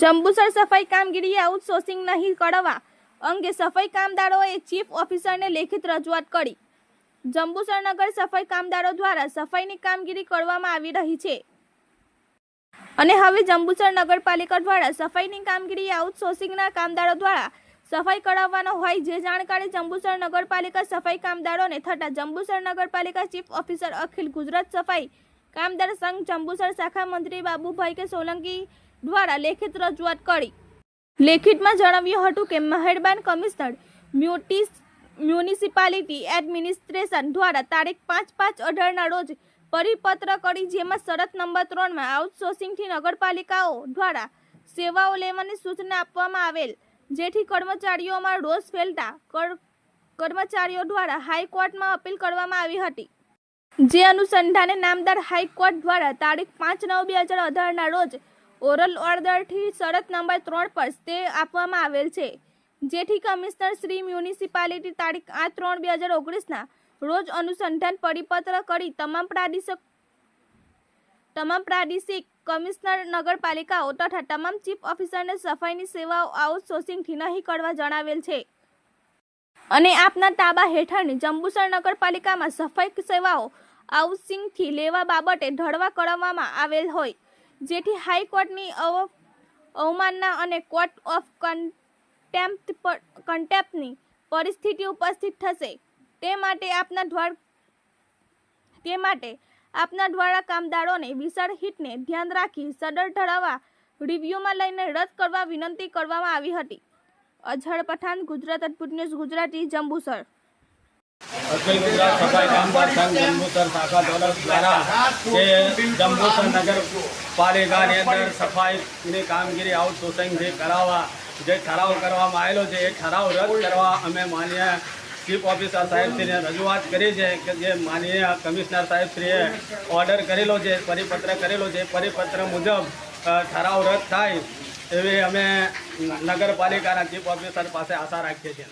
જંબુસર સફાઈ કામગીરી આઉટસોર્સિંગ નહીં કરવા અંગે સફાઈ કામદારોએ ચીફ ઓફિસરને લેખિત રજૂઆત કરી। જંબુસર નગર સફાઈ કામદારો દ્વારા સફાઈની કામગીરી કરવામાં આવી રહી છે અને હવે જંબુસર નગરપાલિકા દ્વારા સફાઈની કામગીરી આઉટસોર્સિંગના કામદારો દ્વારા સફાઈ કરાવવાનો હોય જે જાણકારી જંબુસર નગરપાલિકા સફાઈ કામદારોને થતા જંબુસર નગરપાલિકા ચીફ ઓફિસર અખિલ ગુજરાત સફાઈ કામદાર સંઘ જંબુસર શાખા મંત્રી બાબુભાઈ કે સોલંકી દ્વારા લેખિત રજૂઆત કરી। લેખિતમાં જણાવ્યું હતું કે મહેરબાન કમિશનર મ્યુનિસિપાલિટી એડમિનિસ્ટ્રેશન દ્વારા તારીખ 5/5/18 રોજ પરિપત્ર કરી જેમાં શરત નંબર 3 માં આઉટસોર્સિંગથી નગરપાલિકાઓ દ્વારા સેવાઓ લેવાની સૂચના આપવામાં આવેલ, જેથી કર્મચારીઓમાં રોષ ફેલતા કર્મચારીઓ દ્વારા હાઈકોર્ટમાં અપીલ કરવામાં આવી હતી, જે અનુસંધાને નામદાર હાઈકોર્ટ દ્વારા તારીખ 5/9/2018 રોજ ઓરલ ઓર્ડરથી શરત નંબર 3 પર સ્ટે આપવામાં આવેલ છે, જેથી કમિશનર શ્રી મ્યુનિસિપાલિટી તારીખ 8/3/2019 રોજ અનુસંધાન પરિપત્ર કરી તમામ પ્રાદેશિક કમિશનર નગરપાલિકાઓ તથા તમામ ચીફ ઓફિસરને સફાઈની સેવાઓ આઉટસોર્સિંગથી નહીં કરવા જણાવેલ છે અને આપના તાબા હેઠળની જંબુસર નગરપાલિકામાં સફાઈ સેવાઓ આઉટસોર્સિંગથી લેવા બાબતે ઢળવા કરવામાં આવેલ હોય, જેથી હાઈકોર્ટની અવમાનના અને કોર્ટ ઓફ કન્ટેમ્પ્ટની પરિસ્થિતિ ઉપસ્થિત થશે, તે માટે આપના દ્વારા કામદારોને વિશાળ હિતને ધ્યાન રાખી સદર ઠરાવ રિવ્યુમાં લઈને રદ કરવા વિનંતી કરવામાં આવી હતી। અઝહર પઠાણ, ગુજરાત અદ્ભુત ન્યૂઝ ગુજરાતી, જંબુસર। अखिल गुजरात सफाई कामगार संघ जंबूसर शाखा દ્વારા જે જંબુસર નગરપાલિકાની અંદર સફાઈની કામગીરી આઉટસોર્સિંગથી કરાવવા જે ઠરાવ કરવામાં આવેલો છે એ ઠરાવ રદ કરવા અમે માનનીય ચીફ ઓફિસર સાહેબશ્રીને રજૂઆત કરી છે કે જે માનનીય કમિશનર સાહેબશ્રીએ ઓર્ડર કરેલો છે, પરિપત્ર કરેલો છે, પરિપત્ર મુજબ ઠરાવ રદ થાય એવી અમે નગરપાલિકાના ચીફ ઓફિસર પાસે આશા રાખીએ છીએ।